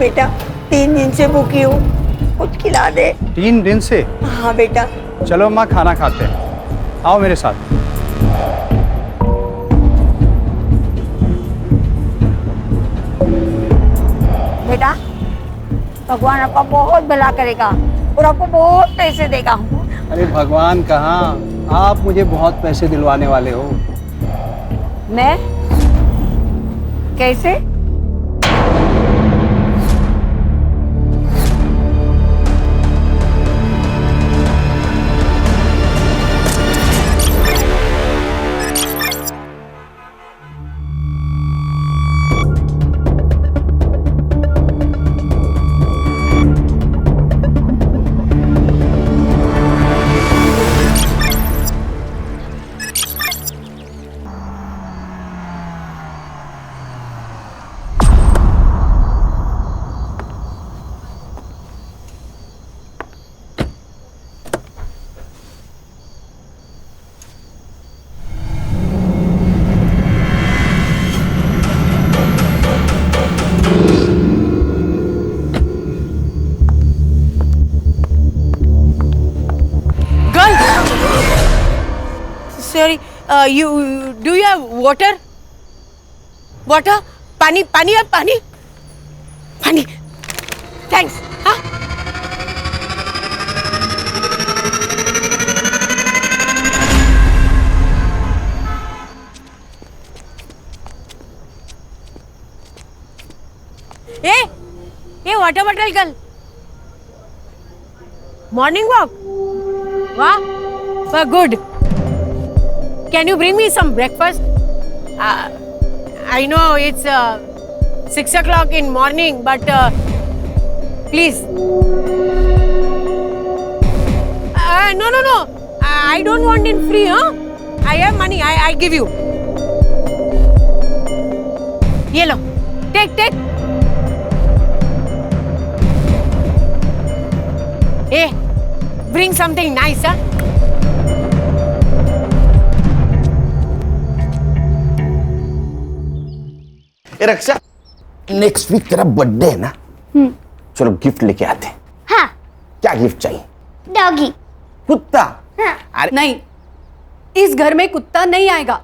बेटा, 3 दिन से भूखी हूँ, कुछ खिला दे। 3 दिन से? हाँ बेटा। चलो अम्मा खाना खाते हैं, आओ मेरे साथ। बेटा, भगवान आपका बहुत भला करेगा और आपको बहुत पैसे देगा। अरे भगवान कहाँ, आप मुझे बहुत पैसे दिलवाने वाले हो। मैं? कैसे? Sorry, do you have water? Water? पानी, पानी है, पानी? पानी. Thanks. हाँ? ए, water bottle girl. Morning walk. Wow, good. Can you bring me some breakfast? I know it's 6 o'clock in morning, but please. No. I don't want in free, huh? I have money. I give you. Ye lo. Take. Hey, bring something nice, huh? Raksha, next week तेरा birthday है ना? चलो gift लेके आते हैं। हाँ। क्या gift चाहिए? डॉगी। कुत्ता? हाँ। अरे नहीं, इस घर में कुत्ता नहीं आएगा।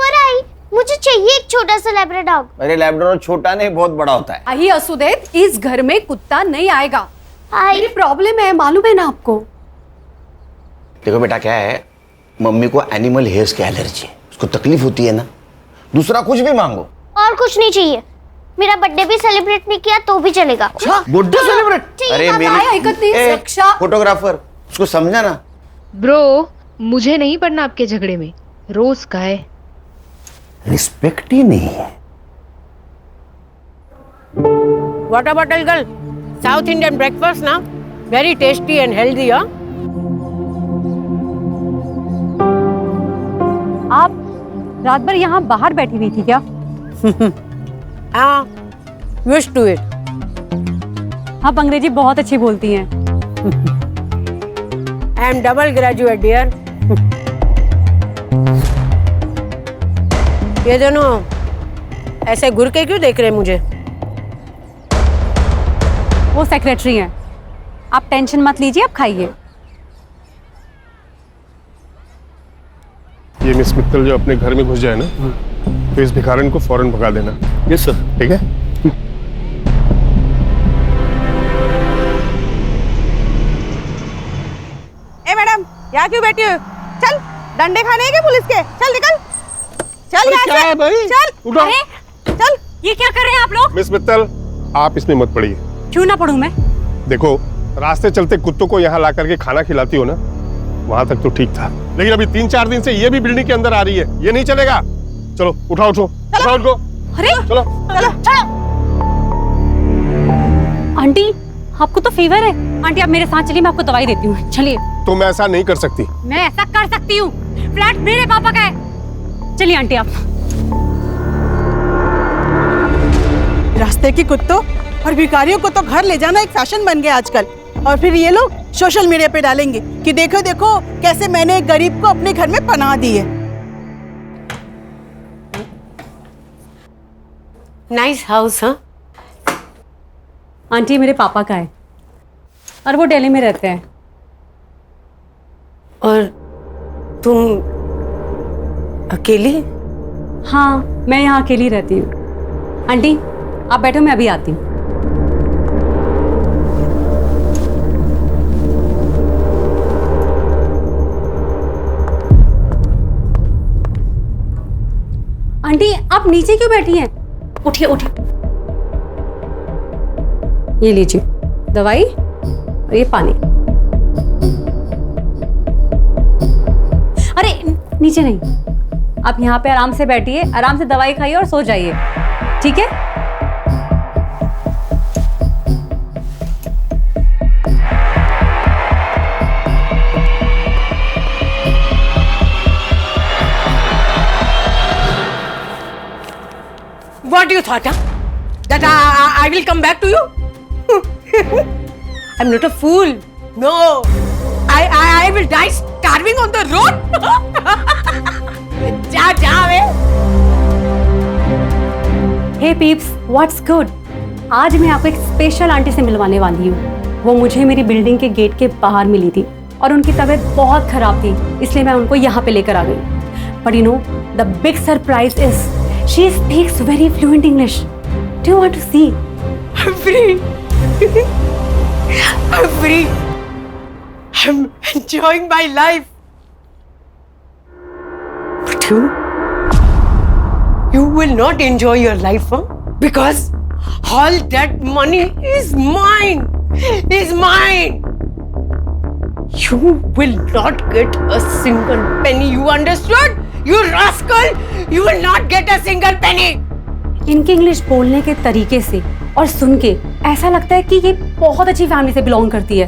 पर आई, मुझे चाहिए एक छोटा सा लैब्राडोर डॉग। अरे लैब्राडोर छोटा नहीं, बहुत बड़ा होता है। आई असुदेव, इस घर में कुत्ता नहीं आएगा। आई प्रॉब्लम है, मालूम है ना आपको? देखो बेटा, क्या है, मम्मी को एनिमल हेयर्स की एलर्जी है, उसको तकलीफ होती है ना। दूसरा कुछ भी मांगो। और कुछ नहीं चाहिए। मेरा बर्थडे भी सेलिब्रेट नहीं किया तो भी चलेगा। अच्छा, बर्थडे सेलिब्रेट? अरे मेरी फोटोग्राफर, उसको समझा ना। ब्रो, मुझे नहीं पड़ना आपके झगड़े में। रोज का है, रिस्पेक्ट ही नहीं है। Water bottle girl. South Indian breakfast ना, very tasty and healthy, huh? आप रात भर यहाँ बाहर बैठी हुई थी क्या? हाँ, used to it. आप अंग्रेजी बहुत अच्छी बोलती हैं। I am double graduate, dear. ये दोनों ऐसे घूर के क्यों देख रहे हैं मुझे? वो सेक्रेटरी हैं। आप टेंशन मत लीजिए, आप खाइए। ये मिस मित्तल जो अपने घर में घुस जाए ना, तो इस भिखारन को फौरन भगा देना। Yes sir. ठीक है? ए मैडम, यहाँ क्यों बैठी हो? चल, डंडे खाने हैं क्या पुलिस के? चल निकल, चल यहाँ से। क्या है भाई? चल, उठो। चल। ये क्या कर रहे हैं आप लोग? मिस मित्तल, आप इसमें मत पड़िए। क्यों ना पढ़ूं मैं? देखो, रास्ते चलते कुत्तों को यहाँ ला करके खाना खिलाती हो ना, वहां तक तो ठीक था, लेकिन अभी 3-4 दिन से ये भी बिल्डिंग के अंदर आ रही है, ये नहीं चलेगा। चलो उठाओ उनको। अरे चलो। आंटी, आपको तो फीवर है। आंटी आप मेरे साथ चलिए, मैं आपको दवाई देती हूँ। चलिए। तुम ऐसा नहीं कर सकती। मैं ऐसा कर सकती हूँ, फ्लैट मेरे पापा का है। चलिए आंटी आप। रास्ते के कुत्तों और भिखारियों को तो घर ले जाना एक फैशन बन गया आजकल, और फिर ये लोग सोशल मीडिया पे डालेंगे कि देखो देखो कैसे मैंने एक गरीब को अपने घर में पनाह दी है। नाइस हाउस, हाँ? आंटी मेरे पापा का है और वो दिल्ली में रहते हैं। और तुम अकेली? हाँ, मैं यहाँ अकेली रहती हूँ। आंटी आप बैठो, मैं अभी आती हूँ। आंटी आप नीचे क्यों बैठी हैं? उठिए उठिए। ये लीजिए दवाई और ये पानी। अरे नीचे नहीं, आप यहाँ पे आराम से बैठिए, आराम से दवाई खाइए और सो जाइए, ठीक है? What you thought, huh? That I will come back to you? I'm not a fool. No. I will die starving on the road. जा वे। हे पीप्स, व्हाट्स गुड? आज मैं आपको एक स्पेशल आंटी से मिलवाने वाली हूँ। वो मुझे मेरी बिल्डिंग के गेट के बाहर मिली थी और उनकी तबीयत बहुत खराब थी, इसलिए मैं उनको यहाँ पे लेकर आ गई। But you know the big surprise is she speaks very fluent English. Do you want to see? I'm free. I'm free. I'm enjoying my life. But you will not enjoy your life, huh? Because all that money is mine. Is mine. You will not get a single penny. You understood? You rascal! You will not get a single penny. इनके English बोलने के तरीके से और सुन के ऐसा लगता है कि ये बहुत अच्छी फैमिली से बिलोंग करती है,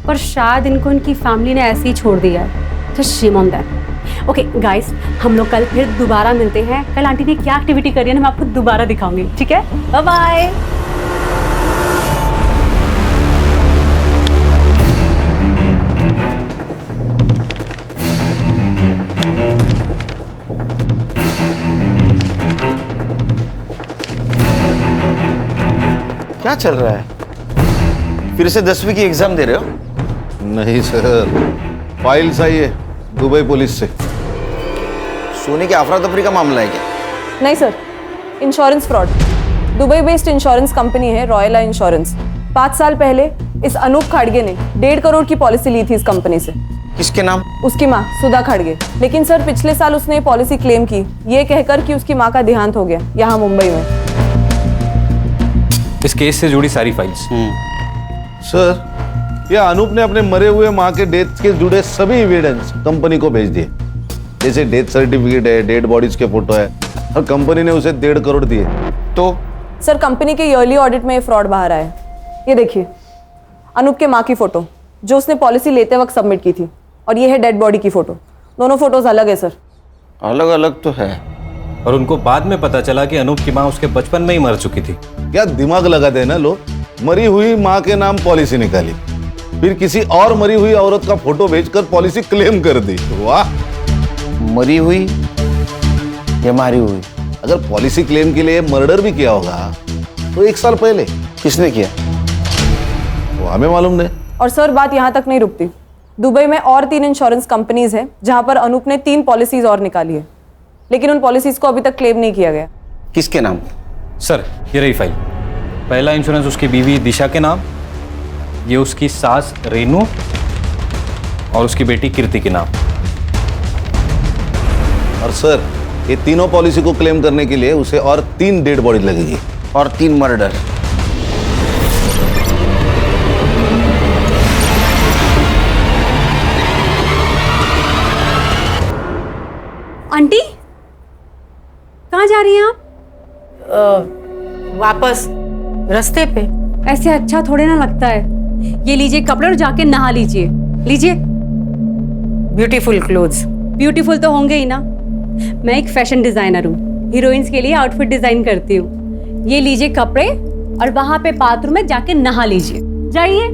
पर शायद इनको इनकी फैमिली ने ऐसे ही छोड़ दिया है। तो shame on that. Okay guys, हम लोग कल फिर दोबारा मिलते हैं। कल आंटी ने क्या एक्टिविटी करी है ना मैं आपको दोबारा दिखाऊंगी, ठीक है? Bye bye. क्या चल रहा है? फिर से 10वीं की एग्जाम दे रहे हो? नहीं सर, फाइल्स आई है दुबई पुलिस से। सोने की अफरा तफरी का मामला है क्या? नहीं sir, insurance fraud. Dubai based insurance company है रॉयला इंश्योरेंस। 5 साल पहले इस अनूप खाड़गे ने 1.5 करोड़ की पॉलिसी ली थी इस कंपनी से। किसके नाम? उसकी माँ सुधा खाड़गे। लेकिन सर पिछले साल उसने ये पॉलिसी क्लेम की, ये कहकर कि उसकी माँ का देहांत हो गया यहाँ मुंबई में। इस केस से जुड़ी सारी फाइल्स। सर, यह अनूप ने अपने मरे हुए माँ के डेथ के जुड़े सभी एविडेंस कंपनी को भेज दिए, जैसे डेथ सर्टिफिकेट है, डेड बॉडीज के फोटो है, और कंपनी ने उसे 1.5 करोड़ दिए। तो सर कंपनी के ईयरली ऑडिट में ये फ्रॉड बाहर आया। ये देखिए अनूप के माँ की फोटो जो उसने पॉलिसी लेते वक्त सबमिट की थी, और ये है डेड बॉडी की फोटो। दोनों फोटोज अलग है सर। अलग अलग तो है, और उनको बाद में पता चला कि अनूप की माँ उसके बचपन में ही मर चुकी थी। क्या दिमाग लगाते हैं ना लोग? मरी हुई माँ के नाम पॉलिसी निकाली, फिर किसी और मरी हुई औरत का फोटो भेजकर पॉलिसी क्लेम कर दी। वाह! मरी हुई या मारी हुई? अगर पॉलिसी क्लेम के लिए मर्डर भी किया होगा तो 1 साल पहले। किसने किया वो हमें मालूम नहीं। और सर बात यहाँ तक नहीं रुकती। दुबई में और 3 इंश्योरेंस कंपनीज हैं जहाँ पर अनूप ने 3 पॉलिसीज और निकाली है, लेकिन उन पॉलिसीज को अभी तक क्लेम नहीं किया गया। किसके नाम? सर ये रही फाइल। पहला इंश्योरेंस उसकी बीवी दिशा के नाम, ये उसकी सास रेनू और उसकी बेटी कीर्ति के नाम। और सर ये तीनों पॉलिसी को क्लेम करने के लिए उसे और 3 डेड बॉडी लगेगी और 3 मर्डर। आंटी कहाँ जा रही हैं आप? वापस रास्ते पे। ऐसे अच्छा थोड़े ना लगता है। ये लीजिए कपड़े और जाके नहा लीजिए। लीजिए। Beautiful clothes. ब्यूटीफुल तो होंगे ही ना, मैं एक फैशन डिजाइनर हूँ, हीरोइंस के लिए आउटफिट डिजाइन करती हूँ। ये लीजिए कपड़े और वहां पे बाथरूम में जाके नहा लीजिए। जाइए।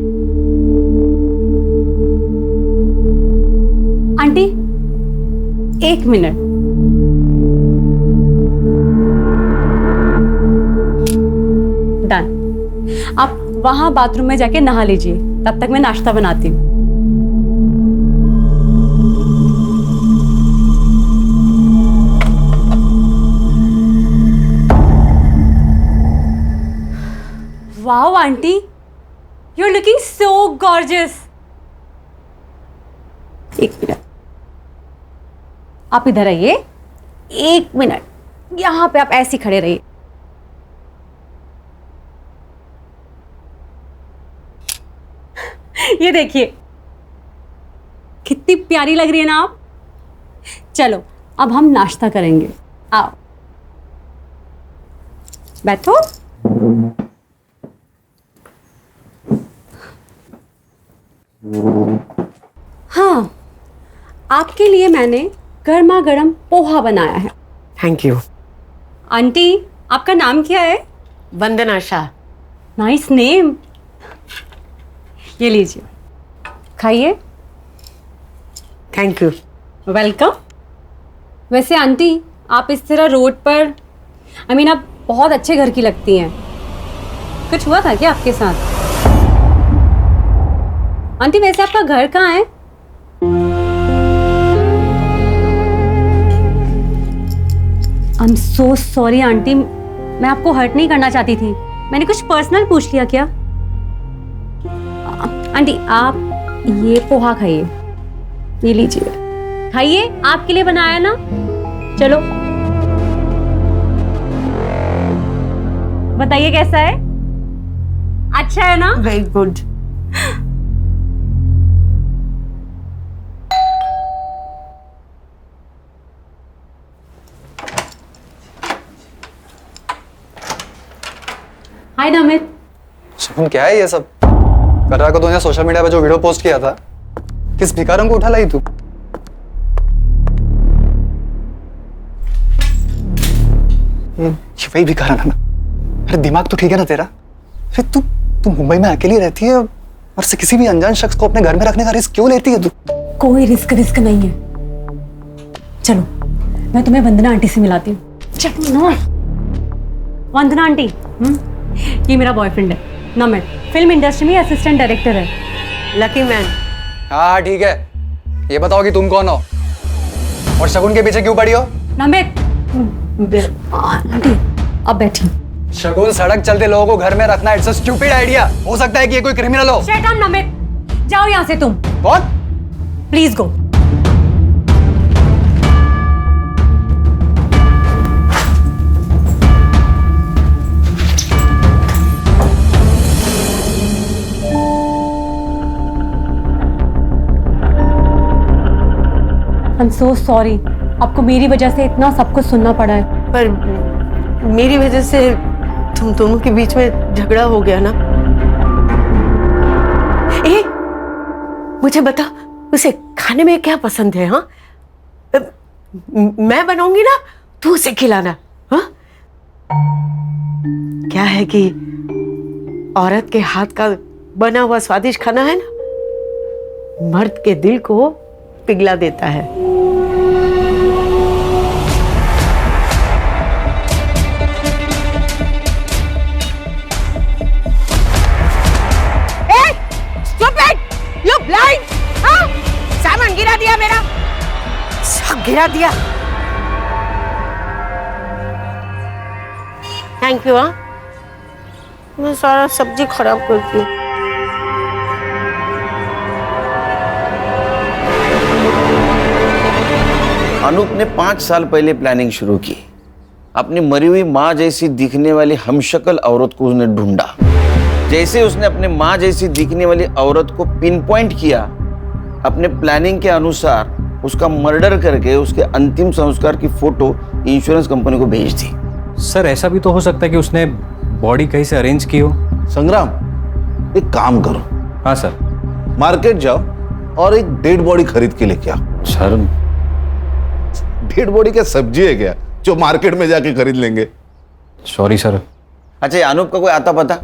Aunty 1 minute. डन। आप वहां बाथरूम में जाके नहा लीजिए, तब तक मैं नाश्ता बनाती हूँ। Wow aunty, you are looking so gorgeous. एक मिनट, आप इधर आइए। एक मिनट, यहां पे आप ऐसे खड़े रहिए। ये देखिए कितनी प्यारी लग रही है ना आप। चलो अब हम नाश्ता करेंगे, आओ बैठो। हाँ, आपके लिए मैंने गर्मा गर्म पोहा बनाया है। Thank you. आंटी, आपका नाम क्या है? वंदना शाह। Nice name. ये लीजिए, खाइए। Thank you. वेलकम। वैसे आंटी, आप इस तरह रोड पर आप बहुत अच्छे घर की लगती हैं। कुछ हुआ था क्या आपके साथ? आंटी वैसे आपका घर कहाँ है? I am so sorry aunty, मैं आपको हर्ट नहीं करना चाहती थी। मैंने कुछ पर्सनल पूछ लिया क्या? आंटी आप ये पोहा खाइए, ये लीजिए, खाइए, आपके लिए बनाया ना। चलो बताइए कैसा है? अच्छा है ना? Very good. हाय नमित। सुन, क्या है ये सब? कटरा को तूने सोशल मीडिया पे जो वीडियो पोस्ट किया था, किस भिखारन को उठा लाई तू? ये वही भिखारन है ना? अरे दिमाग तो ठीक है ना तेरा? अरे तू मुंबई में अकेली रहती है और से किसी भी अनजान शख्स को अपने घर में रखने का रिस्क क्यों लेती है तू? कोई रिस्क नहीं है। चलो मैं तुम्हें वंदना आंटी से मिलाती हूँ। चलो ना। वंदना आंटी, ये मेरा बॉयफ्रेंड है नमित, फिल्म इंडस्ट्री में असिस्टेंट डायरेक्टर है। Lucky man. हाँ ठीक है, ये बताओ कि तुम कौन हो और शगुन के पीछे क्यों पड़ी हो? नमित, आंटी अब बैठी। शगुन सड़क चलते लोगों को घर में रखना इट्स अ स्टूपिड आइडिया। हो सकता है कि ये कोई क्रिमिनल हो। शट अप नमित, जाओ यहाँ से तुम। कौन? Please go. I'm so sorry, आपको मेरी वजह से इतना सब कुछ सुनना पड़ा है। पर मेरी वजह से तुम दोनों के बीच में झगड़ा हो गया ना। ए, मुझे बता, उसे खाने में क्या पसंद है? हाँ, मैं बनाऊंगी ना, तू उसे खिलाना। हाँ, क्या है कि औरत के हाथ का बना हुआ स्वादिष्ट खाना है ना, मर्द के दिल को पिघला देता है। You blind? हाँ? सामान गिरा दिया मेरा, सब गिरा दिया। Thank you. हाँ, मैं सारा सब्जी खराब करती हूँ। अनूप ने 5 साल पहले प्लानिंग शुरू की। अपनी मरी हुई माँ जैसी दिखने वाली हमशक्ल औरत को उसने ढूंढा। जैसे उसने अपने माँ जैसी दिखने वाली औरत को पिन पॉइंट किया, अपने प्लानिंग के अनुसार उसका मर्डर करके उसके अंतिम संस्कार की फोटो इंश्योरेंस कंपनी को भेज दी। सर ऐसा भी तो हो सकता है कि उसने बॉडी कहीं से अरेंज की हो। संग्राम, एक काम करो। हाँ सर। मार्केट जाओ और एक डेड बॉडी खरीद के लेके आओ। सर डेड बॉडी क्या सब्जी है क्या जो मार्केट में जाके खरीद लेंगे? Sorry sir. अच्छा, ये अनूप का कोई आता पता?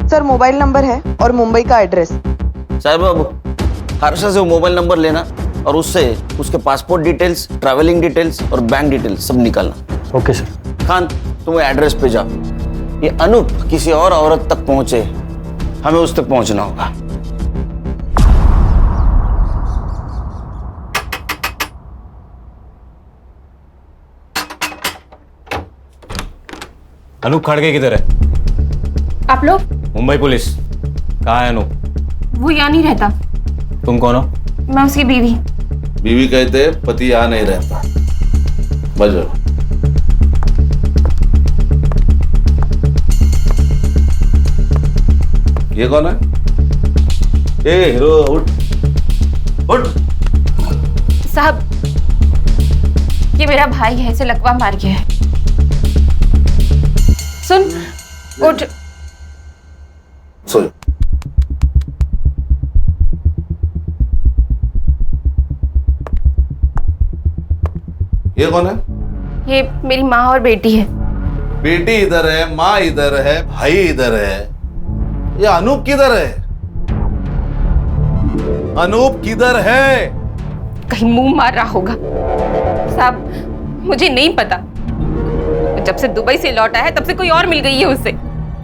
सर मोबाइल नंबर है और मुंबई का एड्रेस। साहब बाबू, हर्षा से वो मोबाइल नंबर लेना और उससे उसके पासपोर्ट डिटेल्स, ट्रैवलिंग डिटेल्स और बैंक डिटेल्स सब निकालना। Okay sir. खान, तुम एड्रेस पे जाओ। ये अनूप किसी और औरत तक पहुंचे हमें उस तक पहुंचना होगा। अनूप खड़गे किधर है? आप लोग? मुंबई पुलिस। कहाँ है अनूप? वो यहाँ नहीं रहता। तुम कौन हो? मैं उसकी बीवी। बीवी कहते पति यहाँ नहीं रहता। बजो। ये कौन है? ए हीरो, उठ उठ। साहब, ये मेरा भाई है, इसे लकवा मार गया है। सुन, उठ। सो ये कौन है? ये मेरी माँ और बेटी है। बेटी इधर है, माँ इधर है, भाई इधर है। ये अनूप किधर है? अनूप किधर है? कहीं मुंह मार रहा होगा। साहब, मुझे नहीं पता। जब से दुबई से लौटा है तब से कोई और मिल गई है उसे।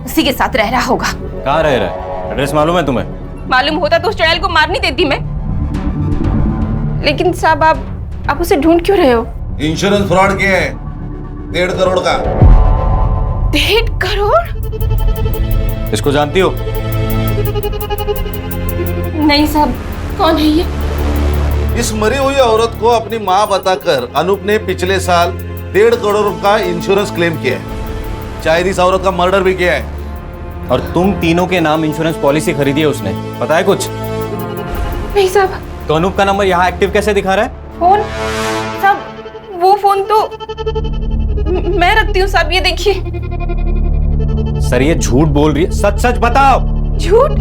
उसी के साथ रह रहा होगा। कहाँ रह रहा है? एड्रेस मालूम है तुम्हें? मालूम होता तो उस चुड़ैल को मार नहीं देती मैं। लेकिन साहब, आप उसे ढूंढ क्यों रहे हो? इंश्योरेंस फ्रॉड किया है 1.5 करोड़ का। 1.5 करोड़? इसको जानती हो? नहीं साहब, कौन है ये? इस मरी हुई औरत को अपनी माँ बताकर अनूप ने पिछले साल 1.5 करोड़ का इंश्योरेंस क्लेम किया है। शायद इस औरत का मर्डर भी किया है। और तुम तीनों के नाम इंश्योरेंस पॉलिसी खरीदी है उसने, पता है कुछ? नहीं साहब। तो अनूप का नंबर यहाँ एक्टिव कैसे दिखा रहा है? फोन? साहब, वो फोन तो मैं रखती हूँ साहब, ये देखिए। सर ये झूठ बोल रही है, सच सच बताओ। झूठ?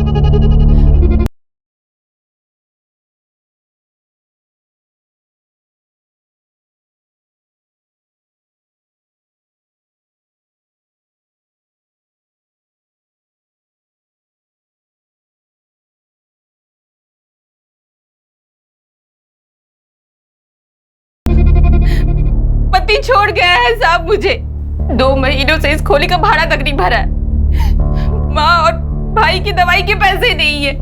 पति छोड़ गया है साहब मुझे। 2 महीनों से इस खोली का भाड़ा तक नहीं भरा है। माँ और भाई की दवाई के पैसे नहीं है।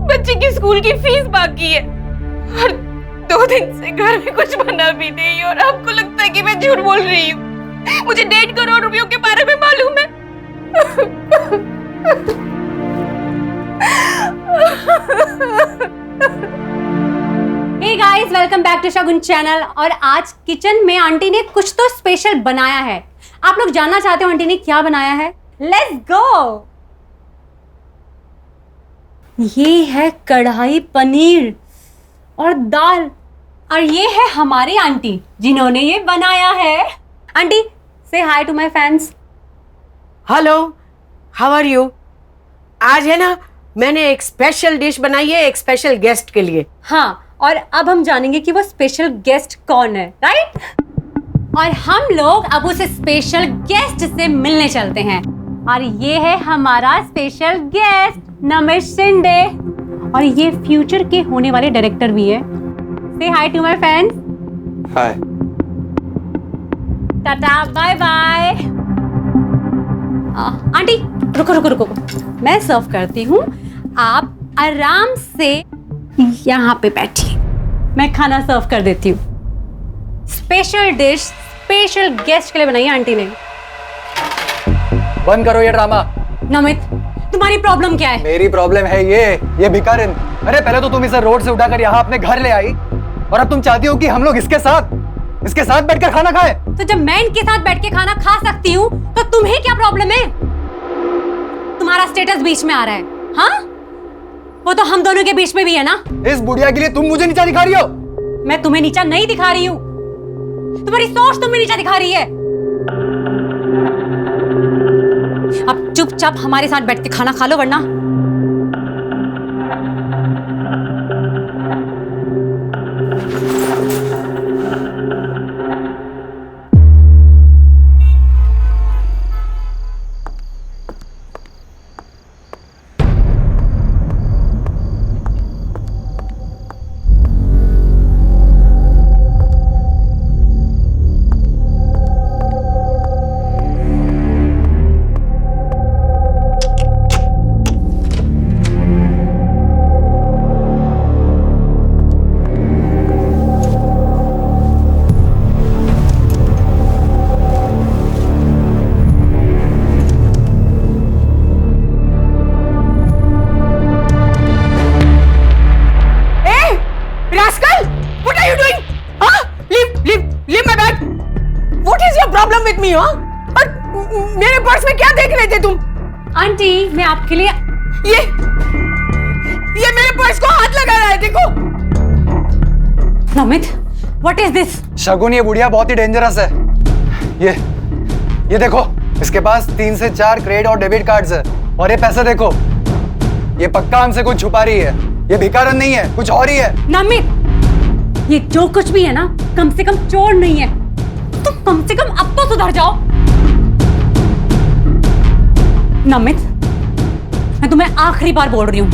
बच्चे की स्कूल की फीस बाकी है। और 2 दिन से घर में कुछ बना भी नहीं। और आपको लगता है कि मैं झूठ बोल रही हूँ? मुझे 1.5 करोड़ रुपयों के बारे में मालूम है। Hey guys, welcome back to Shagun channel. और आज किचन में आंटी ने कुछ तो स्पेशल बनाया है। आप लोग जानना चाहते हो आंटी ने क्या बनाया है? Let's go. ये है कढ़ाई पनीर और दाल। और ये है हमारी आंटी जिन्होंने ये बनाया है। Aunty, say hi to my fans. Hello, how are you? आज है ना, मैंने एक स्पेशल डिश बनाई है एक स्पेशल गेस्ट के लिए। हाँ, और अब हम जानेंगे कि वो स्पेशल गेस्ट कौन है, राइट? और हम लोग अब उस स्पेशल गेस्ट से मिलने चलते हैं। और ये है हमारा स्पेशल गेस्ट नमिश शिंदे। और ये फ्यूचर के होने वाले डायरेक्टर भी है। Say hi to my fans. Hi. Ta-ta, bye bye. Aunty रुको रुको रुको, मैं सर्व करती हूँ, आप आराम से यहाँ पे बैठिए, मैं खाना सर्व कर देती हूँ। स्पेशल डिश स्पेशल गेस्ट के लिए बनाई है आंटी ने। बंद करो ये ड्रामा। नमित, तुम्हारी प्रॉब्लम क्या है? मेरी प्रॉब्लम है ये भिखारिन। अरे पहले तो तुम इसे रोड से उठाकर यहाँ अपने घर ले आई, और अब तुम चाहती हो कि हम लोग इसके साथ बैठकर खाना खाएं। तो जब मैं इनके साथ बैठ के खाना खा सकती हूँ तो तुम्हें क्या प्रॉब्लम है? तुम्हारा स्टेटस बीच में आ रहा है। हाँ, वो तो हम दोनों के बीच में भी है ना। इस बुढ़िया के लिए तुम मुझे नीचा दिखा रही हो? मैं तुम्हें नीचा नहीं दिखा रही हूँ, तुम्हारी सोच तुम्हें नीचा दिखा रही है। अब चुपचाप हमारे साथ बैठ के खाना खा लो, वरना आदमी हो? और मेरे पर्स में क्या देख रहे थे तुम? आंटी मैं आपके लिए ये मेरे पर्स को हाथ लगा रहा है, देखो। Namit, what is this? Shagun, ये बुढ़िया बहुत ही डेंजरस है। ये देखो, इसके पास 3 से 4 क्रेडिट और डेबिट कार्ड्स है। और ये पैसे देखो, ये पक्का हमसे कुछ छुपा रही है। ये भिखारन नहीं है, कुछ और ही है। नमित, ये जो कुछ भी है ना, कम से कम चोर नहीं है। तुम कम से कम अब तो सुधर जाओ। नमित, मैं तुम्हें आखिरी बार बोल रही हूं,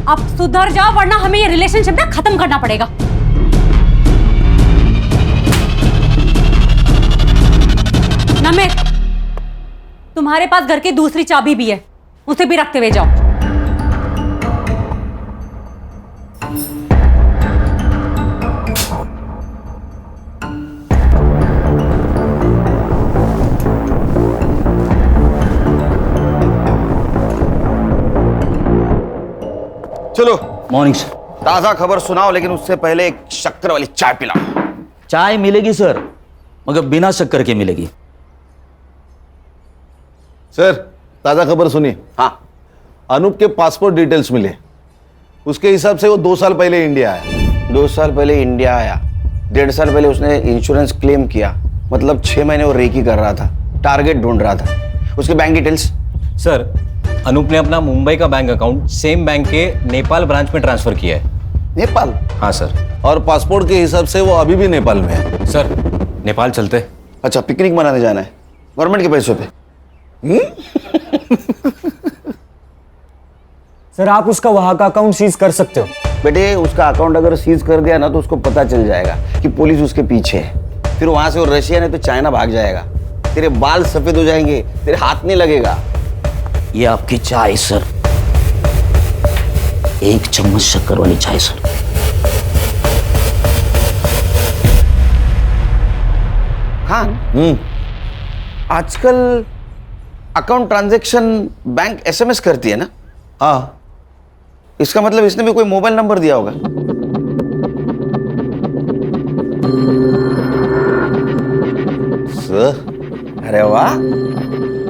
अब सुधर जाओ वरना हमें ये रिलेशनशिप ना खत्म करना पड़ेगा। नमित, तुम्हारे पास घर की दूसरी चाबी भी है, उसे भी रखते हुए जाओ। चलो मॉर्निंग सर। ताजा खबर सुनाओ, लेकिन उससे पहले एक शक्कर वाली चाय पिलाओ। चाय मिलेगी सर, मगर बिना शक्कर के मिलेगी। सर, ताजा खबर सुनिए। हाँ, अनूप के पासपोर्ट डिटेल्स मिले। उसके हिसाब से वो 2 साल पहले इंडिया आया। 2 साल पहले इंडिया आया, 1.5 साल पहले उसने इंश्योरेंस क्लेम किया, मतलब 6 महीने वो रेकी कर रहा था, टारगेट ढूंढ रहा था। उसके बैंक डिटेल्स? सर, अनूप ने अपना मुंबई का बैंक अकाउंट सेम बैंक के नेपाल ब्रांच में ट्रांसफर किया है। नेपाल? हाँ सर। और पासपोर्ट के हिसाब से वो अभी भी नेपाल में है। सर, नेपाल चलते। अच्छा, पिकनिक मनाने जाना है गवर्नमेंट के पैसों पे? सर, आप उसका वहां का अकाउंट सीज कर सकते हो। बेटे, उसका अकाउंट अगर सीज कर दिया ना तो उसको पता चल जाएगा कि पुलिस उसके पीछे है। फिर वहां से वो रशिया नहीं तो चाइना भाग जाएगा। तेरे बाल सफेद हो जाएंगे, तेरे हाथ नहीं लगेगा। ये आपकी चाय सर, 1 चम्मच शक्कर वाली चाय सर। हाँ, आजकल अकाउंट ट्रांजैक्शन बैंक एसएमएस करती है ना? हाँ, इसका मतलब इसने भी कोई मोबाइल नंबर दिया होगा। सर, अरे वाह,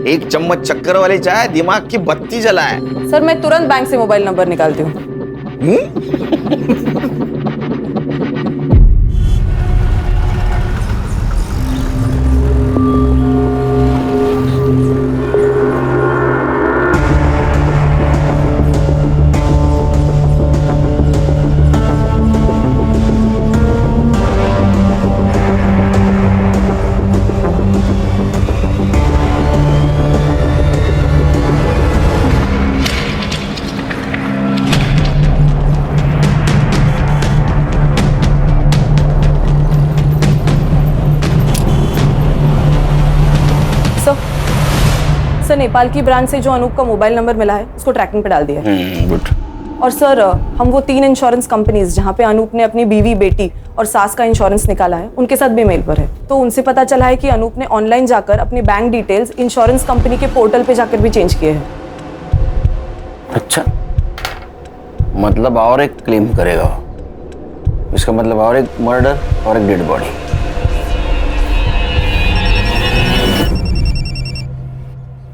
1 चम्मच चक्कर वाली चाय दिमाग की बत्ती जलाए। सर, मैं तुरंत बैंक से मोबाइल नंबर निकालती हूँ। सर, नेपाल की ब्रांच से जो अनूप का मोबाइल नंबर मिला है उसको ट्रैकिंग पे डाल दिया है। गुड। और सर, हम वो 3 इंश्योरेंस कंपनीज जहाँ पे अनूप ने अपनी बीवी, बेटी और सास का इंश्योरेंस निकाला है, उनके साथ भी मेल पर है। तो उनसे पता चला है कि अनूप ने ऑनलाइन जाकर अपने बैंक डिटेल्स इंश्योरेंस कंपनी के पोर्टल पे जाकर भी चेंज किए हैं। अच्छा, मतलब और एक क्लेम करेगा वो। इसका मतलब और एक मर्डर और एक डेड बॉडी।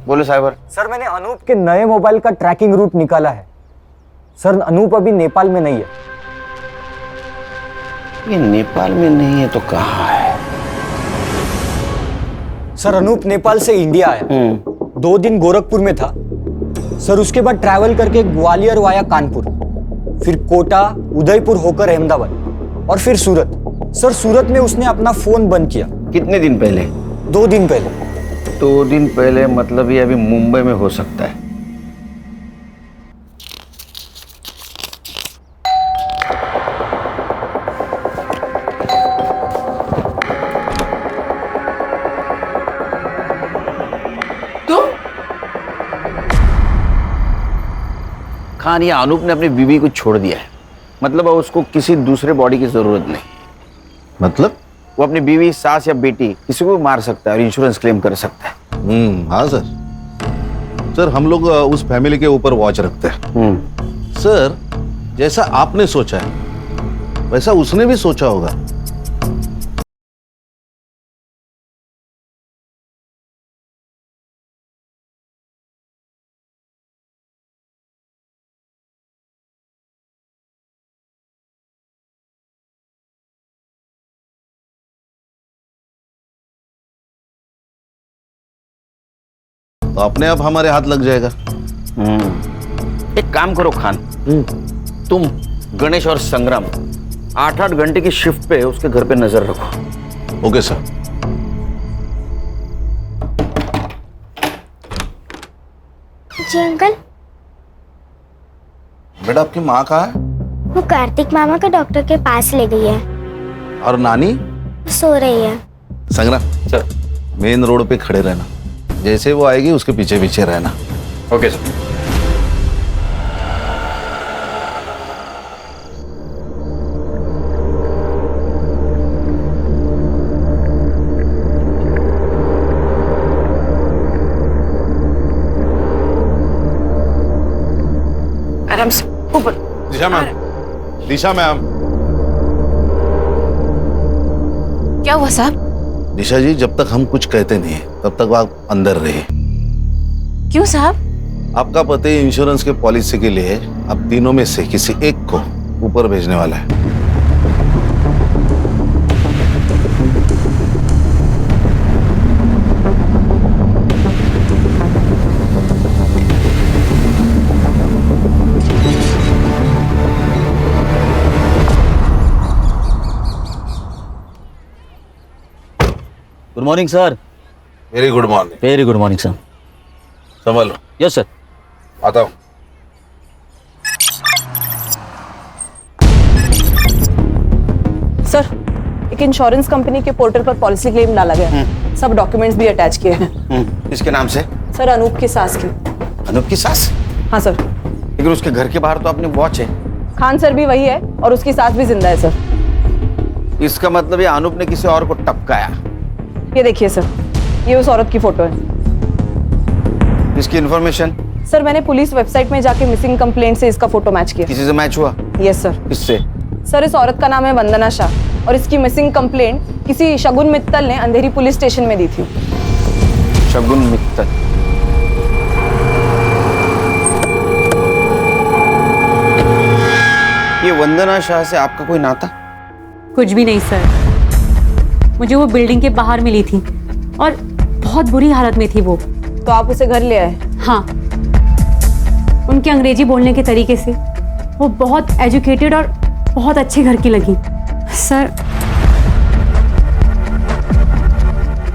बोलो साइबर। सर, मैंने अनूप के नए मोबाइल का ट्रैकिंग रूट निकाला है। सर, अनूप अभी नेपाल में नहीं है। ये नेपाल में नहीं है तो कहाँ है? सर, अनूप नेपाल से इंडिया आया, 2 दिन गोरखपुर में था। सर, उसके बाद ट्रैवल करके ग्वालियर वाया कानपुर, फिर कोटा, उदयपुर होकर अहमदाबाद और फिर सूरत। सर, सूरत में उसने अपना फोन बंद किया। कितने दिन पहले? 2 दिन पहले। 2 दिन पहले, मतलब ये अभी मुंबई में हो सकता है। खान, या अनूप ने अपनी बीवी को छोड़ दिया है, मतलब अब उसको किसी दूसरे बॉडी की जरूरत नहीं। मतलब वो अपनी बीवी, सास या बेटी किसी को भी मार सकता है और इंश्योरेंस क्लेम कर सकता है। हाँ सर। सर, हम लोग उस फैमिली के ऊपर वॉच रखते हैं। सर, जैसा आपने सोचा है वैसा उसने भी सोचा होगा। तो अपने आप हमारे हाथ लग जाएगा। एक काम करो खान, तुम गणेश और संग्राम 8-8 घंटे की शिफ्ट पे उसके घर पे नजर रखो। Okay sir. जी अंकल। बेटा आपकी माँ कहाँ है? वो कार्तिक मामा को डॉक्टर के पास ले गई है। और नानी? सो रही है। संग्राम सर, मेन रोड पे खड़े रहना, जैसे वो आएगी उसके पीछे पीछे रहना। Okay sir. आराम से ऊपर। दिशा मैम, दिशा मैम। क्या हुआ साहब? दिशा जी, जब तक हम कुछ कहते नहीं तब तक आप अंदर रहिए। क्यों साहब? आपका पति इंश्योरेंस के पॉलिसी के लिए अब तीनों में से किसी एक को ऊपर भेजने वाला है। Good morning sir. Very good morning. Very good morning sir. संभालो। Yes sir. आता हूँ। सर, एक इंश्योरेंस कंपनी के पोर्टल पर पॉलिसी क्लेम डाला गया। सब डॉक्यूमेंट्स भी अटैच किए हैं। किसके नाम से? सर, अनूप की सास की। अनूप की सास? हाँ सर। लेकिन उसके घर के बाहर तो अपनी वॉच है। खान सर भी वही है और उसकी सास भी जिंदा है सर। इसका मतलब ये अनूप ने किसी और को टपकाया। ये देखिए सर, ये उस औरत की फोटो है। इसकी इन्फॉर्मेशन? सर, मैंने पुलिस वेबसाइट में जाके मिसिंग कंप्लेंट से इसका फोटो मैच किया। किसी से मैच हुआ? Yes sir. किससे? सर, इस औरत का नाम है वंदना शाह और इसकी मिसिंग कंप्लेंट किसी शगुन मित्तल ने अंधेरी पुलिस स्टेशन में दी थी। शगुन मित्तल? ये वंदना शाह से आपका कोई नाता? कुछ भी नहीं सर, मुझे वो बिल्डिंग के बाहर मिली थी और बहुत बुरी हालत में थी वो। तो आप उसे घर ले आए? हाँ, उनके अंग्रेजी बोलने के तरीके से वो बहुत एजुकेटेड और बहुत अच्छे घर की लगी। सर,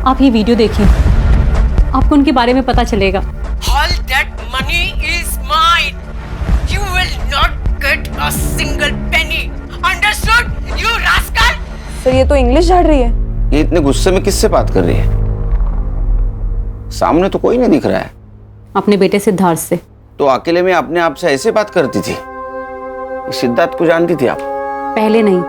आप ये वीडियो देखिए, आपको उनके बारे में पता चलेगा। All that money is mine. You will not get a single penny. Understood, you rascal? Sir, ये तो इंग्लिश झाड़ रही है। ये इतने गुस्से में किससे बात कर रही है? सामने तो कोई नहीं दिख रहा है। अपने बेटे सिद्धार्थ से। तो अकेले में अपने आप से ऐसे बात करती थी? सिद्धार्थ को जानती थी आप? पहले नहीं,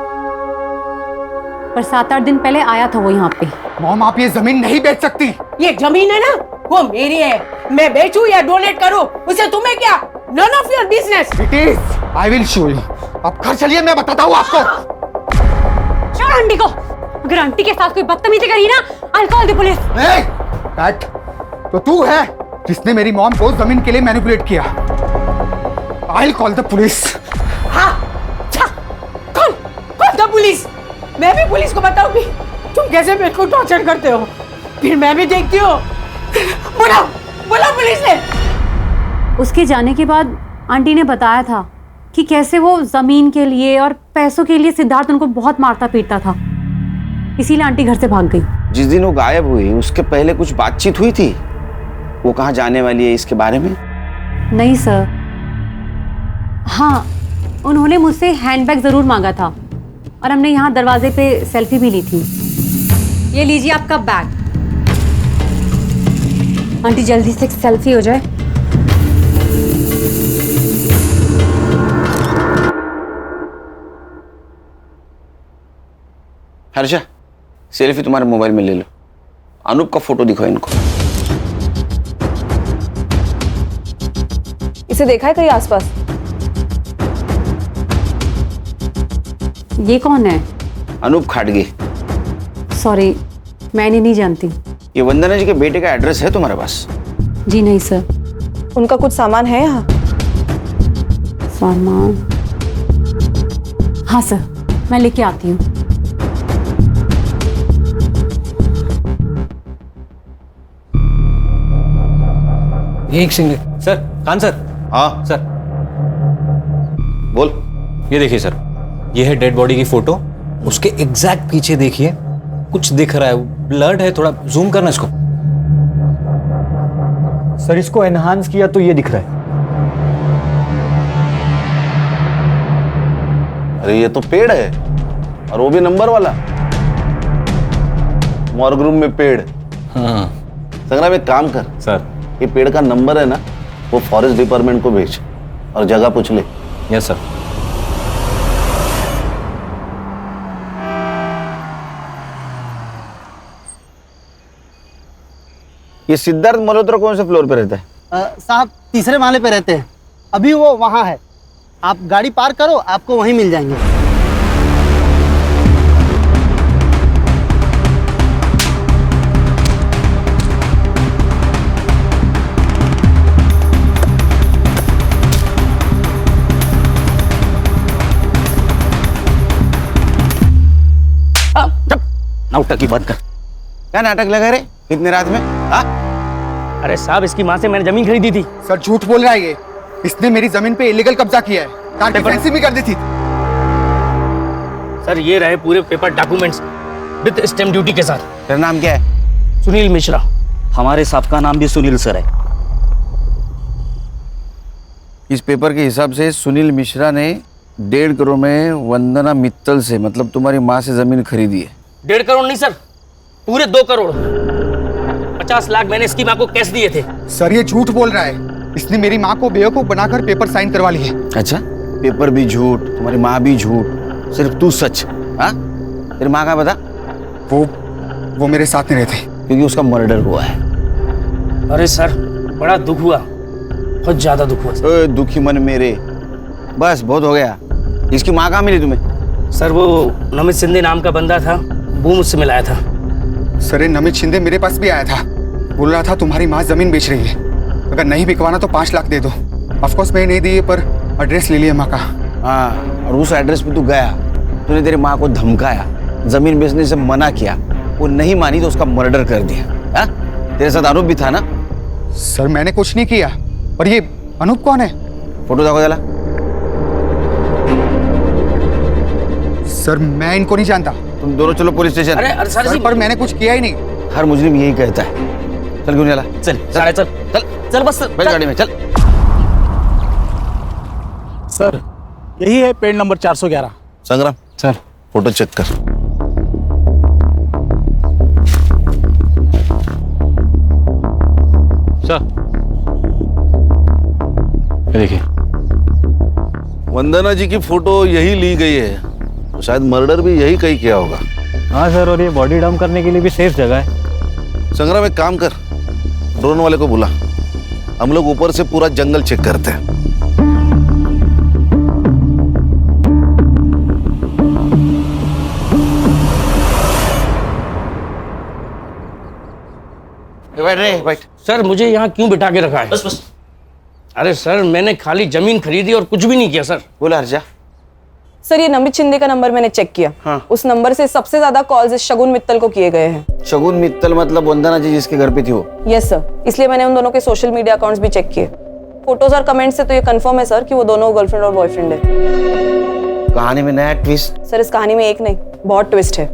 पर 7-8 दिन पहले आया था वो यहाँ पे। मॉम, आप ये जमीन नहीं बेच सकती। ये जमीन है ना, वो मेरी है। मैं बेचूं या डोनेट करूं, उसे तुम्हें क्या? None of your business. It is. I will show you. आप घर चलिए, मैं बताता हूँ आपको। छोड़ आंटी को। अगर आंटी के साथ कोई बदतमीजी करी ना, I'll call the police. Cat, तो तू है जिसने मेरी मॉम को जमीन के लिए मैनिपुलेट किया। I'll call the police. हाँ, कौन द पुलिस? मैं भी पुलिस को बताऊंगी तुम कैसे मेरे को टॉर्चर करते हो। फिर मैं भी देखती हूँ। बुलाओ पुलिस ने। उसके जाने के बाद आंटी ने बताया था कि कैसे वो जमीन के लिए और पैसों के लिए सिद्धार्थ उनको बहुत मारता पीटता था, इसीलिए आंटी घर से भाग गई। जिस दिन वो गायब हुई उसके पहले कुछ बातचीत हुई थी? वो कहाँ जाने वाली है इसके बारे में? नहीं सर। हाँ, उन्होंने मुझसे हैंडबैग जरूर मांगा था और हमने यहाँ दरवाजे पे सेल्फी भी ली थी। ये लीजिए आपका बैग। आंटी जल्दी से एक सेल्फी हो जाए। हर्षा, सेल्फी तुम्हारे मोबाइल में ले लो। अनूप का फोटो दिखाओ इनको। इसे देखा है कहीं आसपास? ये कौन है? अनूप खाटगे। सॉरी, मैंने नहीं जानती। ये वंदना जी के बेटे का एड्रेस है तुम्हारे पास? जी नहीं सर। उनका कुछ सामान है यहाँ? सामान? हाँ सर, मैं लेके आती हूँ। एक सेकंड सर, कान सर। हाँ सर बोल। ये देखिए सर, ये है डेड बॉडी की फोटो, उसके एग्जैक्ट पीछे देखिए कुछ दिख रहा है, ब्लड है, थोड़ा जूम करना इसको। सर इसको एनहांस किया तो ये दिख रहा है। अरे ये तो पेड़ है, और वो भी नंबर वाला, मॉर्ग रूम में पेड़। हाँ संग्राम एक काम कर सर। ये पेड़ का नंबर है ना, वो फॉरेस्ट डिपार्टमेंट को भेज और जगह पूछ ले। Yes sir. ये सिद्धार्थ मल्होत्रा कौन से फ्लोर पे रहता है? साहब तीसरे माले पे रहते हैं, अभी वो वहाँ है। आप गाड़ी पार करो, आपको वहीं मिल जाएंगे। नाटक की बात कर। क्या नाटक लगा रे इतनी रात में? हाँ? अरे साहब, इसकी माँ से मैंने जमीन खरीदी थी। सर झूठ बोल रहा है ये, इसने मेरी जमीन पे इलीगल कब्जा किया है, कार डिफेंसिव भी कर दी थी। सर ये रहे पूरे paper documents with stamp duty के साथ। तेरा नाम क्या है? सुनील मिश्रा। हमारे साहब का नाम भी सुनील सर है। इस पेपर के हिसाब से सुनील मिश्रा ने 1.5 करोड़ में वंदना मित्तल से, मतलब तुम्हारी माँ से जमीन खरीदी है। 1.5 करोड़ नहीं सर, पूरे 2 करोड़ 50 लाख मैंने इसकी माँ को कैश दिए थे। सर ये झूठ बोल रहा है, इसने मेरी माँ को बेवकूफ बनाकर पेपर साइन करवा लिए। अच्छा, पेपर भी झूठ, तुम्हारी माँ भी झूठ, सिर्फ तू सच। हाँ? तेरी माँ का बता? वो मेरे साथ नहीं रहते, क्योंकि उसका मर्डर हुआ है। अरे सर बड़ा दुख हुआ, बहुत ज्यादा दुख हुआ। ओए दुखी मन मेरे, बस बहुत हो गया। इसकी माँ कहाँ मिली तुम्हें? सर वो नमित शिंदे नाम का बंदा था, वो मुझसे मिलाया था। सर ये नमित शिंदे मेरे पास भी आया था, बोल रहा था तुम्हारी माँ जमीन बेच रही है, अगर नहीं बिकवाना तो 5 लाख दे दो। ऑफकोर्स मैं नहीं दी, पर एड्रेस ले लिया माँ का। हाँ, और उस एड्रेस पे तू गया, तूने तेरी माँ को धमकाया, जमीन बेचने से मना किया, वो नहीं मानी तो उसका मर्डर कर दिया। हाँ? तेरे साथ अनूप भी था ना? सर मैंने कुछ नहीं किया। और ये अनूप कौन है? फोटो देखो जरा। सर मैं इनको नहीं जानता। तुम दोनों चलो पुलिस स्टेशन। अरे सर पर मैंने कुछ किया ही नहीं। हर मुजरिम यही कहता है। चल क्यों नहीं चला? चल चल चल चल बस बैठ गाड़ी में, चल। सर यही है पेड़ नंबर 411। संग्राम सर फोटो चेक कर। सर ये देखिए, वंदना जी की फोटो यही ली गई है, तो शायद मर्डर भी यही कहीं किया होगा। हाँ सर, और ये बॉडी डंप करने के लिए भी सेफ जगह है। संग्राम एक काम कर, ड्रोन वाले को बुला, हम लोग ऊपर से पूरा जंगल चेक करते हैं। बैठ रे, बैठ। सर मुझे यहाँ क्यों बिठा के रखा है? बस बस। अरे सर मैंने खाली जमीन खरीदी और कुछ भी नहीं किया सर। बोला हर्षा। सर ये नमित शिंदे का नंबर मैंने चेक किया। हाँ। उस नंबर से सबसे ज्यादा कॉल्स इस शगुन मित्तल को किए गए हैं। शगुन मित्तल मतलब वंदना जी जिसके घर पे थी वो? यस सर, इसलिए मैंने उन दोनों के सोशल मीडिया अकाउंट्स भी चेक किए। फोटोज और कमेंट से तो ये कंफर्म है सर कि वो दोनों गर्लफ्रेंड और बॉयफ्रेंड है। कहानी में नया ट्विस्ट। सर इस कहानी में एक नहीं, बहुत ट्विस्ट है।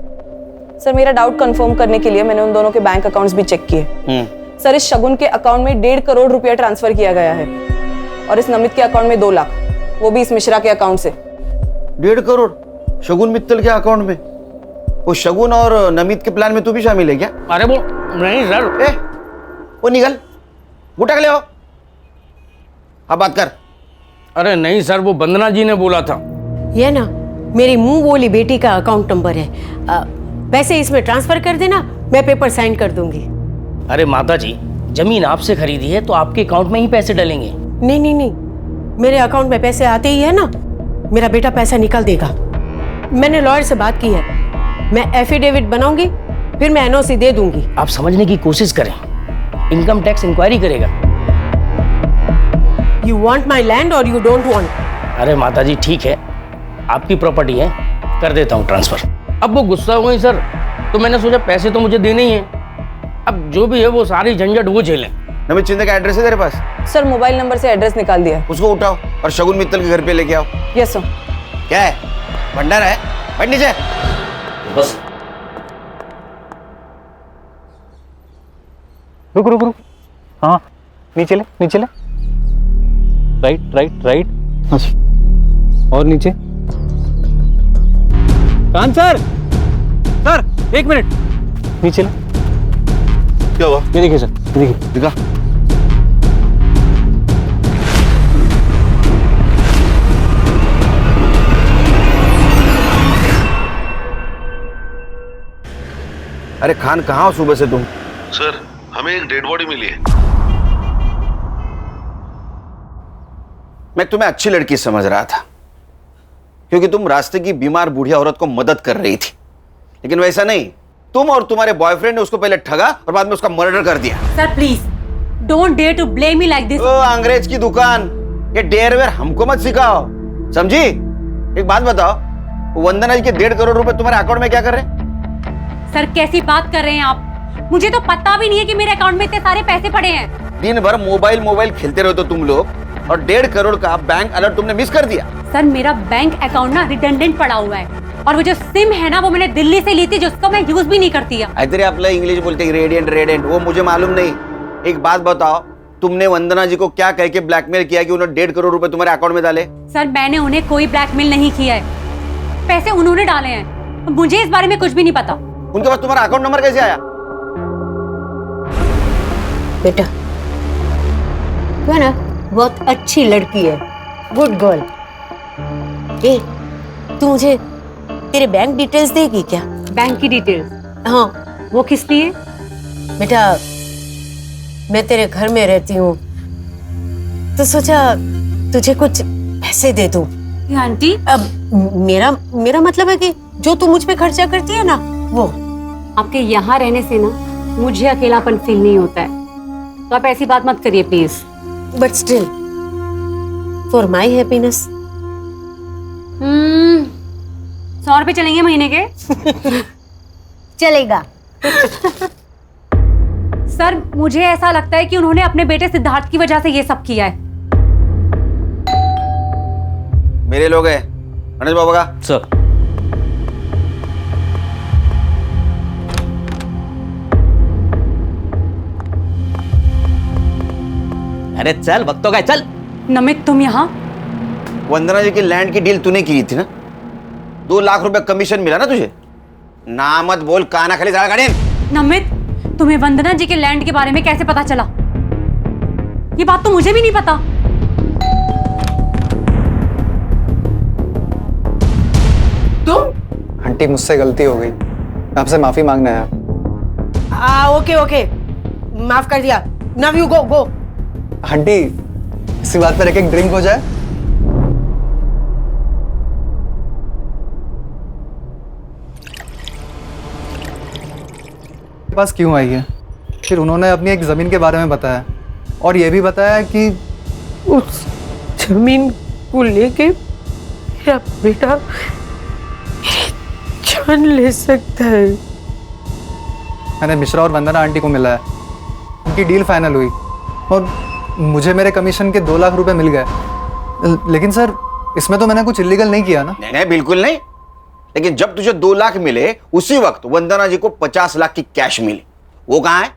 सर मेरा डाउट कंफर्म करने के लिए मैंने उन दोनों के बैंक अकाउंट्स भी चेक किए। सर इस शगुन के अकाउंट में 1.5 करोड़ रुपया ट्रांसफर किया गया है, और इस नमित के अकाउंट में 2 लाख, वो भी इस मिश्रा के अकाउंट से। 1.5 करोड़ शगुन मित्तल के अकाउंट में? वो शगुन और नमित के प्लान में तू भी शामिल है क्या? अरे वो नहीं सर। वो निकल, गुटा ले आओ, अब बात कर। अरे नहीं सर, वो वंदना जी ने बोला था। ये ना मेरी मुंह बोली बेटी का अकाउंट नंबर है, पैसे इसमें ट्रांसफर कर देना, मैं पेपर साइन कर दूंगी। अरे माता जी, जमीन आपसे खरीदी है तो आपके अकाउंट में ही पैसे डलेंगे। नहीं नहीं नहीं, मेरे अकाउंट में पैसे आते ही है ना, मेरा बेटा पैसा निकाल देगा। मैंने लॉयर से बात की है, मैं एफिडेविट बनाऊंगी, फिर मैं एनओसी दे दूंगी। आप समझने की कोशिश करें, इनकम टैक्स इंक्वायरी करेगा। यू वांट माई लैंड और यू डोंट वांट? अरे माता जी ठीक है, आपकी प्रॉपर्टी है, कर देता हूँ ट्रांसफर। अब वो गुस्सा हो गई सर, तो मैंने सोचा पैसे तो मुझे देने ही हैं, अब जो भी है वो सारी झंझट वो झेलें। नमित शिंदे का एड्रेस है तेरे पास? सर मोबाइल नंबर से एड्रेस निकाल दिया है। उसको उठाओ और शगुन मित्तल के घर पे लेके आओ। Yes sir. क्या है, भंडारा है? बैठ नीचे। बस रुक रुक रुक, हाँ नीचे ले, नीचे ले, राइट राइट राइट, और नीचे। कान सर, सर एक मिनट, नीचे ले। क्या हुआ? ये देखिए सर, ये देखिए। दिखा। अरे खान, कहाँ हो सुबह से तुम? सर हमें एक डेड बॉडी मिली है। मैं तुम्हें अच्छी लड़की समझ रहा था, क्योंकि तुम रास्ते की बीमार बूढ़ी औरत को मदद कर रही थी, लेकिन वैसा नहीं। तुम और तुम्हारे बॉयफ्रेंड ने उसको पहले ठगा और बाद में उसका मर्डर कर दिया। Sir please don't dare to blame me like this. ओ अंग्रेज की दुकान, ये डेयर वेयर हमको मत सिखाओ, समझी? एक बात बताओ, वंदना जी के 1.5 करोड़ रुपए तुम्हारे अकाउंट में क्या कर रहे हैं? सर कैसी बात कर रहे हैं आप? मुझे तो पता भी नहीं है कि मेरे अकाउंट में इतने सारे पैसे पड़े हैं। दिन भर मोबाइल खेलते रहते हो तुम लोग, और 1.5 करोड़ का बैंक अलर्ट तुमने मिस कर दिया। सर मेरा बैंक अकाउंट ना रिडंडेंट पड़ा हुआ है, और वो जो सिम है ना वो मैंने दिल्ली से ली थी, जिसको मैं यूज भी नहीं करती है। इधर आपला इंग्लिश बोलते रेडियंट, वो मुझे मालूम नहीं। एक बात बताओ, तुमने वंदना जी को क्या कह के ब्लैकमेल किया कि उन्होंने 1.5 करोड़ रुपए तुम्हारे अकाउंट में डाले? सर मैंने उन्हें कोई ब्लैकमेल नहीं किया है, पैसे उन्होंने डाले हैं, मुझे इस बारे में कुछ भी नहीं पता। उनके पास तुम्हारा अकाउंट नंबर कैसे आया? बेटा तू है ना बहुत अच्छी लड़की है, गुड गर्ल। ए तू मुझे तेरे बैंक डिटेल्स देगी क्या? बैंक की डिटेल्स? हाँ। वो किस लिए? बेटा मैं तेरे घर में रहती हूँ, तो सोचा तुझे कुछ पैसे दे दूं। आंटी अब मेरा मतलब है कि जो तू मुझ पे खर्चा करती है ना, वो। आपके यहाँ रहने से ना मुझे अकेलापन फील नहीं होता है, तो आप ऐसी बात मत करिए please. But still for my happiness. 100 रुपए चलेंगे महीने के? चलेगा। सर मुझे ऐसा लगता है कि उन्होंने अपने बेटे सिद्धार्थ की वजह से ये सब किया है। मेरे लोग हैं, गणेश बाबा का। सर अरे चल, वक्त तो गए, चल। नमित तुम यहाँ? वंदना जी की लैंड की डील तूने की थी ना, 2 लाख रुपए कमीशन मिला ना तुझे? ना मत बोल, काना खाली सारा गाड़ी। नमित तुम्हें वंदना जी के लैंड के बारे में कैसे पता चला? ये बात तो मुझे भी नहीं पता। तुम? आंटी मुझसे गलती हो गई, मैं आपसे माफी मांगना है। ओके माफ कर दिया। Now you go. आंटी इसी बात पर एक ड्रिंक हो जाए। पास क्यों आई है? फिर उन्होंने अपनी एक जमीन के बारे में बताया, और ये भी बताया कि उस जमीन को लेके मेरा बेटा जान ले सकता है। मैंने मिश्रा और वंदना आंटी को मिला है, उनकी डील फाइनल हुई और मुझे मेरे कमीशन के 2 लाख रुपए मिल गए। लेकिन सर इसमें तो मैंने कुछ इलीगल नहीं किया ना? नहीं बिल्कुल नहीं, लेकिन जब तुझे 2 लाख मिले उसी वक्त वंदना जी को 50 लाख की कैश मिली, वो कहाँ है?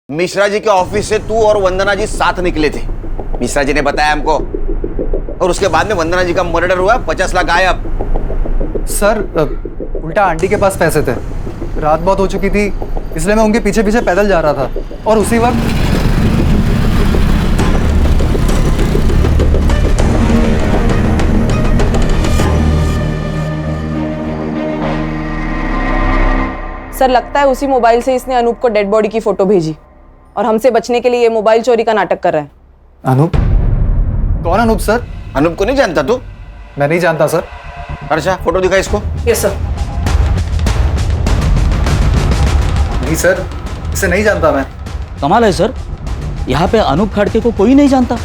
मिश्रा जी के ऑफिस से तू और वंदना जी साथ निकले थे, मिश्रा जी ने बताया हमको। और उसके बाद में वंदना जी का मर्डर हुआ, 50 लाख गायब। सर उल्टा आंटी के पास पैसे थे, रात बहुत हो चुकी थी, इसलिए मैं उनके पीछे पीछे पैदल जा रहा था और उसी वक्त सर लगता है उसी मोबाइल से इसने अनूप को डेड बॉडी की फोटो भेजी और हमसे बचने के लिए ये मोबाइल चोरी का नाटक कर रहा है। अनूप? कौन अनूप सर? अनूप को नहीं जानता तू? मैं नहीं जानता सर। अच्छा फोटो दिखा इसको। Yes sir. नहीं सर, इसे नहीं जानता मैं। कमाल है सर, यहाँ पे अनूप खड़के को कोई नहीं जानता।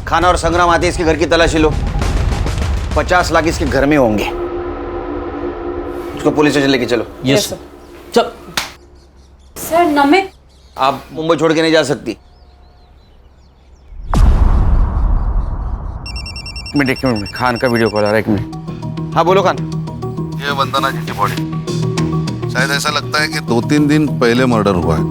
खाना और संग्राम आते इसके घर की तलाशी लो, 50 लाख इसके घर में होंगे। उसको पुलिस स्टेशन लेके चलो। Yes sir. चल। सर नमित, आप मुंबई छोड़ के नहीं जा सकती। एक मिनट, खान का वीडियो कॉल आ रहा है, एक मिनट। हाँ बोलो खान। ये वंदना जी की बॉडी, शायद ऐसा लगता है कि 2-3 दिन पहले मर्डर हुआ है।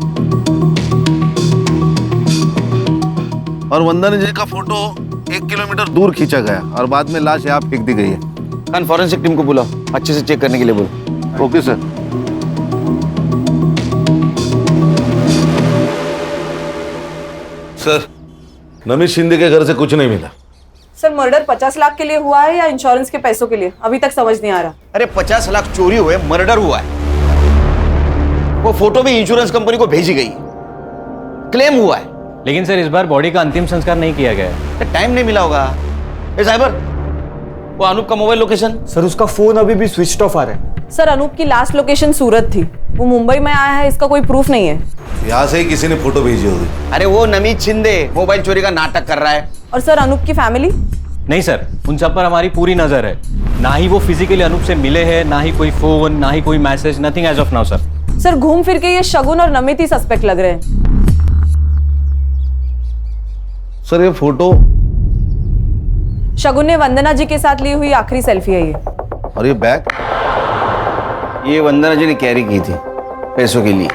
और वंदना जी का फोटो 1 किलोमीटर दूर खींचा गया और बाद में लाश यहाँ फेंक दी गई है। खान फॉरेंसिक टीम को बुलाओ, अच्छे से चेक करने के लिए बोलो। Okay sir. Sir, Namit Shinde के घर से कुछ नहीं मिला। सर मर्डर 50 लाख के लिए हुआ है या इंश्योरेंस के पैसों के लिए, अभी तक समझ नहीं आ रहा। अरे 50 लाख चोरी हुए, मर्डर हुआ है। वो फोटो भी इंश्योरेंस कंपनी को भेजी गई, क्लेम हुआ है। लेकिन सर इस बार बॉडी का अंतिम संस्कार नहीं किया गया है। टाइम नहीं मिला होगा। ए साइबर, वो अनूप का मोबाइल लोकेशन? सर उसका फोन अभी भी स्विच ऑफ आ रहा है। सर अनूप की लास्ट लोकेशन सूरत थी, वो मुंबई में आया है, इसका कोई प्रूफ नहीं है। यहाँ से ही किसी ने फोटो भेजी होगी। अरे वो नमित शिंदे मोबाइल चोरी का नाटक कर रहा है। और सर अनूप की फैमिली? नहीं सर, उन सब पर हमारी पूरी नजर है। ना ही वो फिजिकली अनूप से मिले हैं, ना ही कोई फोन, ना ही कोई message, nothing as of now sir. Sir घूम फिर के ये शगुन और नमित ही सस्पेक्ट लग रहे हैं। सर ये फोटो शगुन ने वंदना जी के साथ ली हुई आखिरी सेल्फी है ये। और ये बैग? ये वंदना जी ने कैरी की थी पैसों के लिए।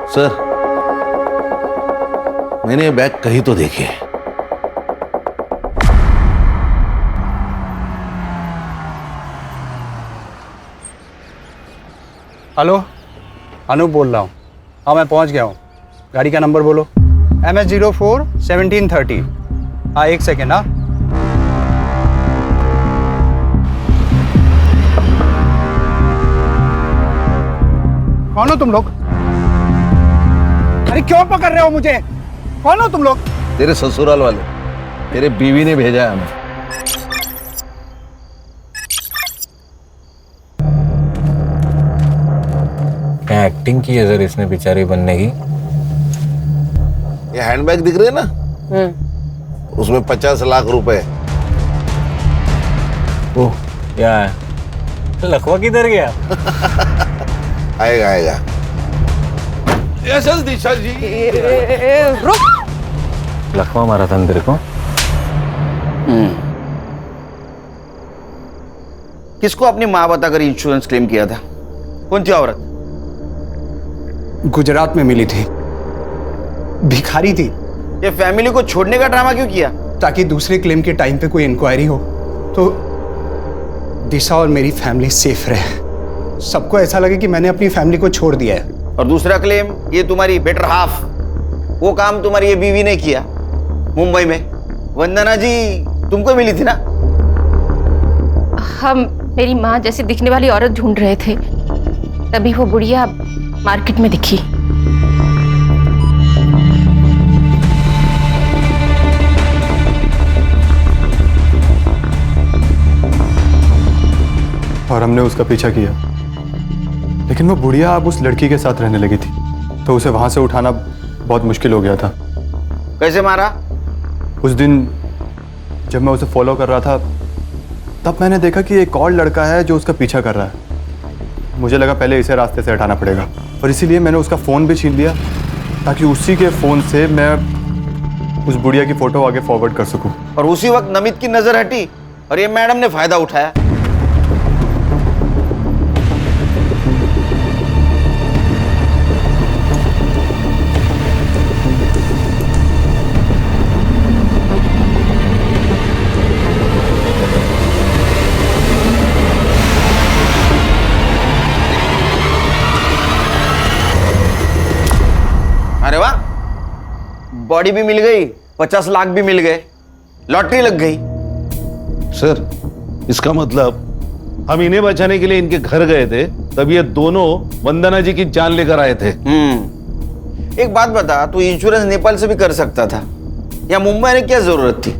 सर मैंने ये बैग कहीं तो देखे है। हेलो, अनूप बोल रहा हूँ। हाँ मैं पहुँच गया हूँ। गाड़ी का नंबर बोलो। MS04 1730। हाँ 1 सेकेंड। हाँ कौन हो तुम लोग? अरे क्यों पकड़ रहे हो मुझे? कौन हो तुम लोग? तेरे ससुराल वाले, तेरे बीवी ने भेजा है हमें। क्या एक्टिंग की है सर इसने बेचारी बनने की। ये हैंडबैग दिख रहे हैं ना, उसमें 50 लाख रुपए। ओह क्या है? लखवा किधर गया? आएगा आएगा। यस दिशा जी। रुक। लखवा मारा था तेरे को? किसको अपनी माँ बताकर इंश्योरेंस क्लेम किया था? कौन थी औरत? गुजरात में मिली थी, भिखारी थी। ये फैमिली को छोड़ने का ड्रामा क्यों किया? ताकि दूसरे क्लेम के टाइम पे कोई इंक्वायरी हो तो दिशा और मेरी फैमिली सेफ रहे। सबको ऐसा लगे कि मैंने अपनी फैमिली को छोड़ दिया है। और दूसरा क्लेम, ये तुम्हारी बेटर हाफ, वो काम तुम्हारी ये बीवी ने किया मुंबई में। वंदना जी तुमको मिली थी ना? हम मेरी माँ जैसी दिखने वाली औरत ढूंढ रहे थे, तभी वो बुढ़िया मार्केट में दिखी। और हमने उसका पीछा किया, लेकिन वो बुढ़िया अब उस लड़की के साथ रहने लगी थी, तो उसे वहां से उठाना बहुत मुश्किल हो गया था। कैसे मारा? उस दिन जब मैं उसे फॉलो कर रहा था, तब मैंने देखा कि एक और लड़का है जो उसका पीछा कर रहा है। मुझे लगा पहले इसे रास्ते से हटाना पड़ेगा, और इसीलिए मैंने उसका फ़ोन भी छीन लिया ताकि उसी के फ़ोन से मैं उस बुढ़िया की फ़ोटो आगे फॉरवर्ड कर सकूं। और उसी वक्त नमित की नज़र हटी और ये मैडम ने फ़ायदा उठाया। बॉडी भी मिल गई, 50 लाख भी मिल गए, लॉटरी लग गई। सर इसका मतलब हम इन्हें बचाने के लिए इनके घर गए थे, तब ये दोनों वंदना जी की जान लेकर आए थे। एक बात बता, तू इंश्योरेंस नेपाल से भी कर सकता था, या मुंबई में क्या जरूरत थी?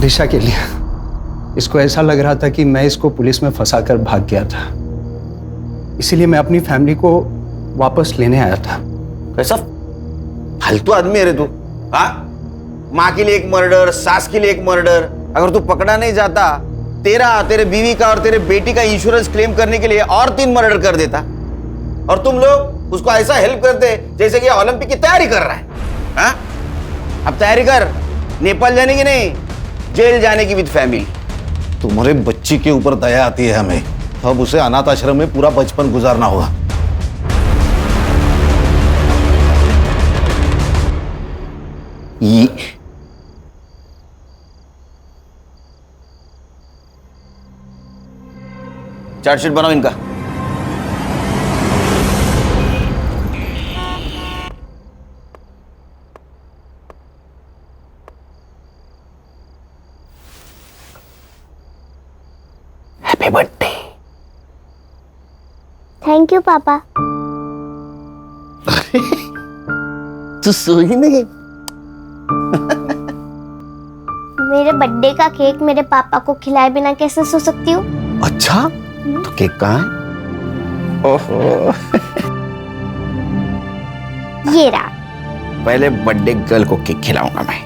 दिशा के लिए। इसको ऐसा लग रहा था कि मैं इसको पुलिस में फंसाकर भाग गया था, इसीलिए मैं अपनी फैमिली को वापस लेने आया था। कैसा फालतू आदमी है रे तू? हाँ, माँ के लिए एक मर्डर, सास के लिए एक मर्डर। अगर तू पकड़ा नहीं जाता, तेरे बीवी का और तेरे बेटी का इंश्योरेंस क्लेम करने के लिए और 3 मर्डर कर देता, और तुम लोग उसको ऐसा हेल्प करते जैसे कि ओलंपिक की तैयारी कर रहा है। हाँ? अब तैयारी कर, नेपाल जाने की नहीं, जेल जाने की विद फैमिली। तुम्हारे बच्ची के ऊपर दया आती है हमें, अब उसे अनाथ आश्रम में पूरा बचपन गुजारना होगा। ये चार्जशीट बनाओ इनका। Happy birthday. थैंक यू पापा। तू सोई नहीं? मेरे बर्थडे का केक मेरे पापा को खिलाए बिना कैसे सो सकती हूँ? अच्छा, तो केक कहाँ है? ओहो। ये रहा। पहले बर्थडे गर्ल को केक खिलाऊंगा मैं।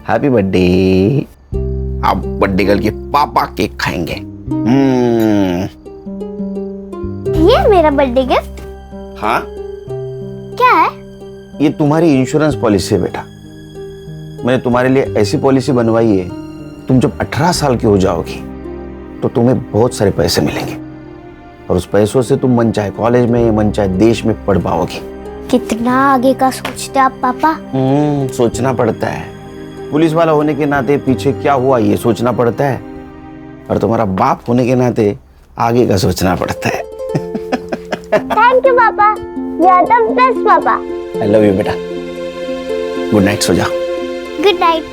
Happy birthday. अब बर्थडे गर्ल के पापा केक खाएंगे। ये मेरा बर्थडे गिफ्ट? हाँ, क्या है? ये तुम्हारी इंश्योरेंस पॉलिसी है बेटा। मैंने तुम्हारे लिए ऐसी पॉलिसी बनवाई है, तुम जब 18 साल की हो जाओगी तो तुम्हें बहुत सारे पैसे मिलेंगे, और उस पैसों से तुम मन चाहे कॉलेज में, मन चाहे देश में पढ़ पाओगी। कितना आगे का सोचते आप पापा? सोचना पड़ता है। पुलिस वाला होने के नाते पीछे क्या हुआ ये सोचना पड़ता है, और तुम्हारा बाप होने के नाते आगे का सोचना पड़ता है। थैंक यू पापा, यू आर द बेस्ट पापा। आई लव यू बेटा। गुड नाइट, सो जाओ। Good night.